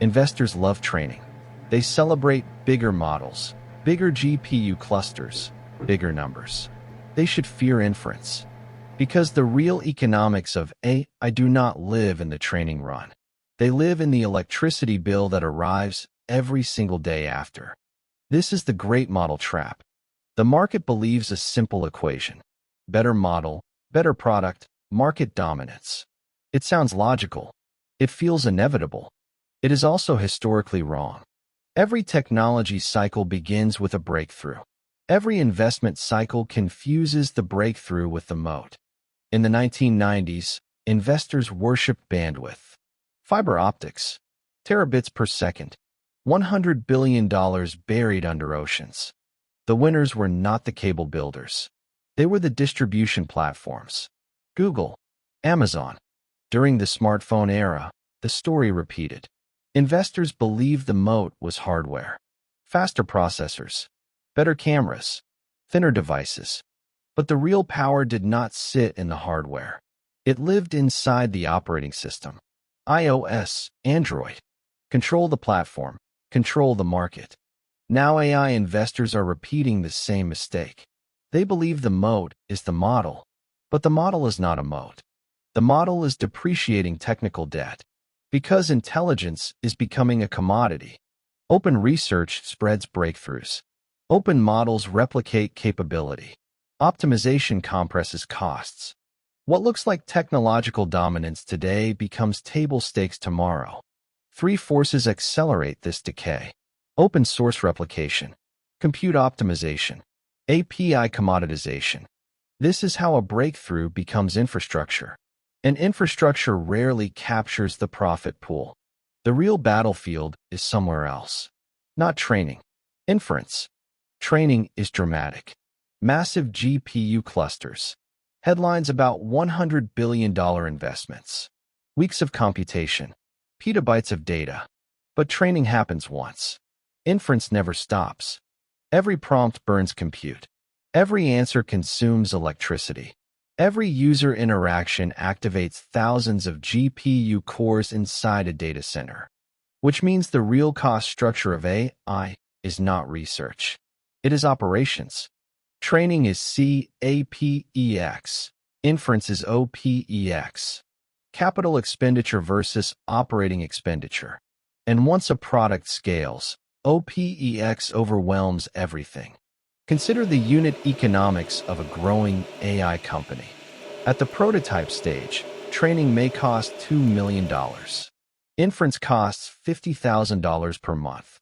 Investors love training. They celebrate bigger models, bigger GPU clusters, bigger numbers. They should fear inference. Because the real economics of AI do not live in the training run. They live in the electricity bill that arrives every single day after. This is the great model trap. The market believes a simple equation. Better model, better product, market dominance. It sounds logical. It feels inevitable. It is also historically wrong. Every technology cycle begins with a breakthrough. Every investment cycle confuses the breakthrough with the moat. In the 1990s, investors worshipped bandwidth. Fiber optics, terabits per second, $100 billion buried under oceans. The winners were not the cable builders. They were the distribution platforms. Google, Amazon. During the smartphone era, the story repeated. Investors believed the moat was hardware. Faster processors, better cameras, thinner devices. But the real power did not sit in the hardware. It lived inside the operating system. iOS, Android. Control the platform, control the market. Now AI investors are repeating the same mistake. They believe the moat is the model, but the model is not a moat. The model is depreciating technical debt. Because intelligence is becoming a commodity. Open research spreads breakthroughs. Open models replicate capability. Optimization compresses costs. What looks like technological dominance today becomes table stakes tomorrow. Three forces accelerate this decay. Open source replication, compute optimization, API commoditization. This is how a breakthrough becomes infrastructure. And infrastructure rarely captures the profit pool. The real battlefield is somewhere else. Not training. Inference. Training is dramatic. Massive GPU clusters. Headlines about $100 billion investments. Weeks of computation. Petabytes of data. But training happens once. Inference never stops. Every prompt burns compute. Every answer consumes electricity. Every user interaction activates thousands of GPU cores inside a data center. Which means the real cost structure of AI is not research. It is operations. Training is CAPEX. Inference is OPEX. Capital expenditure versus operating expenditure. And once a product scales, OPEX overwhelms everything. Consider the unit economics of a growing AI company. At the prototype stage, training may cost $2 million. Inference costs $50,000 per month.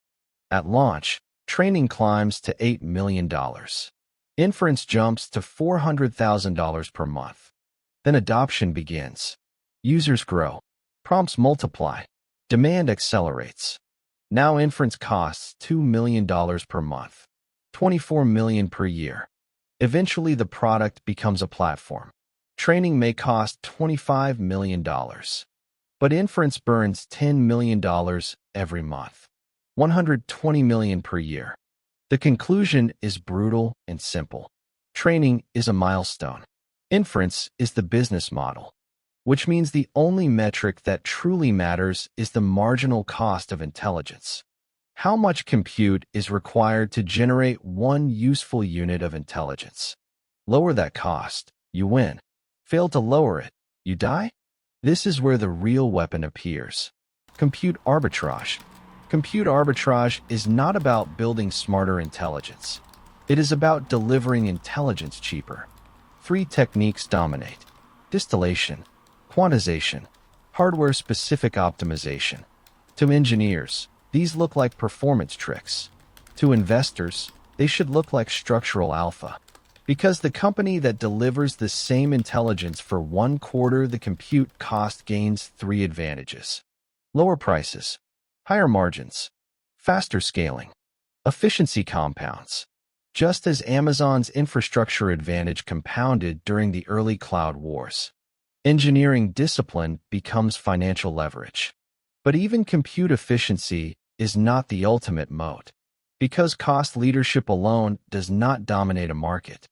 At launch, training climbs to $8 million. Inference jumps to $400,000 per month. Then adoption begins. Users grow. Prompts multiply. Demand accelerates. Now inference costs $2 million per month. $24 million per year. Eventually the product becomes a platform. Training may cost $25 million. But inference burns $10 million every month. $120 million per year. The conclusion is brutal and simple. Training is a milestone. Inference is the business model. Which means the only metric that truly matters is the marginal cost of intelligence. How much compute is required to generate one useful unit of intelligence? Lower that cost, you win. Fail to lower it, you die? This is where the real weapon appears. Compute arbitrage. Compute arbitrage is not about building smarter intelligence. It is about delivering intelligence cheaper. Three techniques dominate: distillation, quantization, hardware-specific optimization. To engineers, these look like performance tricks. To investors, they should look like structural alpha. Because the company that delivers the same intelligence for 1/4 the compute cost gains 3 advantages. Lower prices, higher margins, faster scaling, efficiency compounds. Just as Amazon's infrastructure advantage compounded during the early cloud wars. Engineering discipline becomes financial leverage. But even compute efficiency is not the ultimate moat. Because cost leadership alone does not dominate a market.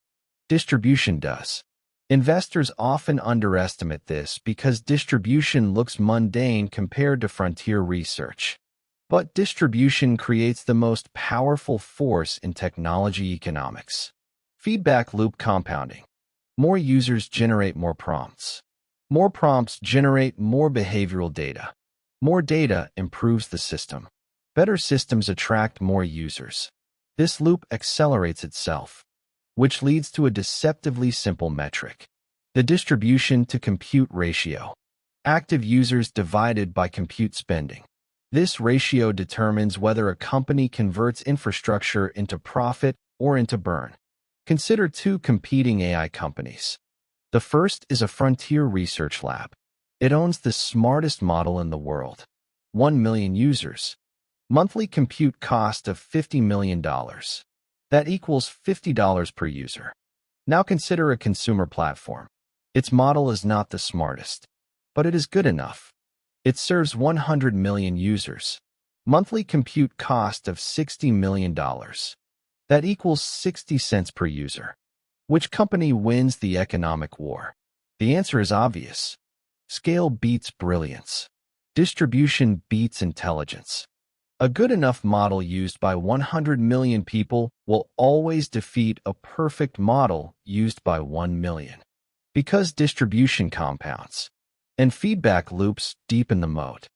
Distribution does. Investors often underestimate this because distribution looks mundane compared to frontier research. But distribution creates the most powerful force in technology economics. Feedback loop compounding. More users generate more prompts. More prompts generate more behavioral data. More data improves the system. Better systems attract more users. This loop accelerates itself, which leads to a deceptively simple metric: the distribution to compute ratio. Active users divided by compute spending. This ratio determines whether a company converts infrastructure into profit or into burn. Consider two competing AI companies. The first is a frontier research lab. It owns the smartest model in the world. 1 million users. Monthly compute cost of $50 million. That equals $50 per user. Now consider a consumer platform. Its model is not the smartest, but it is good enough. It serves 100 million users. Monthly compute cost of $60 million. That equals 60 cents per user. Which company wins the economic war? The answer is obvious. Scale beats brilliance. Distribution beats intelligence. A good enough model used by 100 million people will always defeat a perfect model used by 1 million. Because distribution compounds and feedback loops deepen the moat.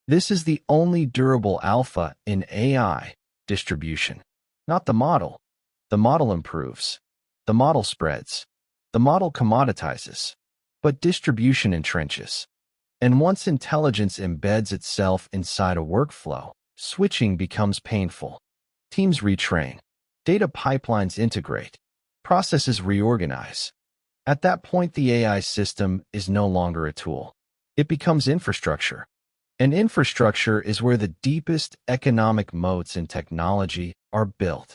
This is the only durable alpha in AI: distribution. Not the model. The model improves. The model spreads. The model commoditizes. But distribution entrenches. And once intelligence embeds itself inside a workflow, switching becomes painful. Teams retrain. Data pipelines integrate. Processes reorganize. At that point, the AI system is no longer a tool. It becomes infrastructure. And infrastructure is where the deepest economic moats in technology are built.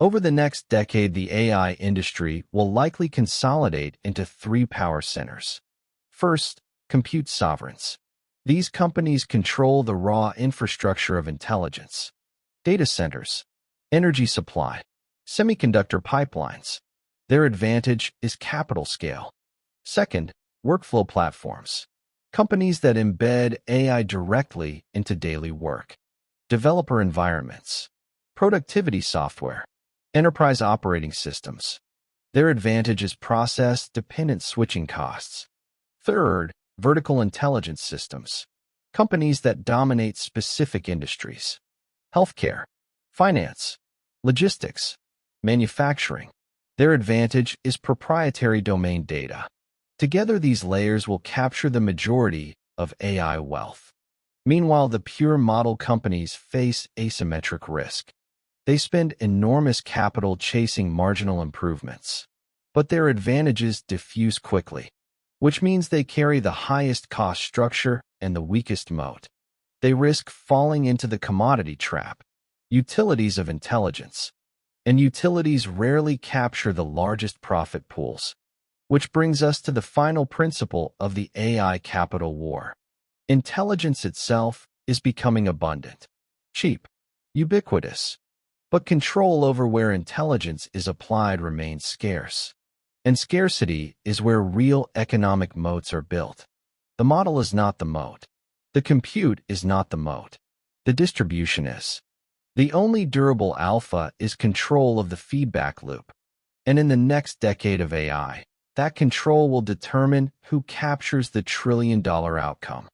Over the next decade, the AI industry will likely consolidate into 3 power centers. First, compute sovereigns. These companies control the raw infrastructure of intelligence. Data centers, energy supply, semiconductor pipelines. Their advantage is capital scale. Second, workflow platforms. Companies that embed AI directly into daily work. Developer environments, productivity software, enterprise operating systems. Their advantage is process-dependent switching costs. Third, vertical intelligence systems. Companies that dominate specific industries. Healthcare, finance, logistics, manufacturing. Their advantage is proprietary domain data. Together, these layers will capture the majority of AI wealth. Meanwhile, the pure model companies face asymmetric risk. They spend enormous capital chasing marginal improvements, but their advantages diffuse quickly, which means they carry the highest cost structure and the weakest moat. They risk falling into the commodity trap, utilities of intelligence, and utilities rarely capture the largest profit pools. Which brings us to the final principle of the AI capital war. Intelligence itself is becoming abundant, cheap, ubiquitous, but control over where intelligence is applied remains scarce. And scarcity is where real economic moats are built. The model is not the moat. The compute is not the moat. The distribution is. The only durable alpha is control of the feedback loop. And in the next decade of AI, that control will determine who captures the trillion-dollar outcome.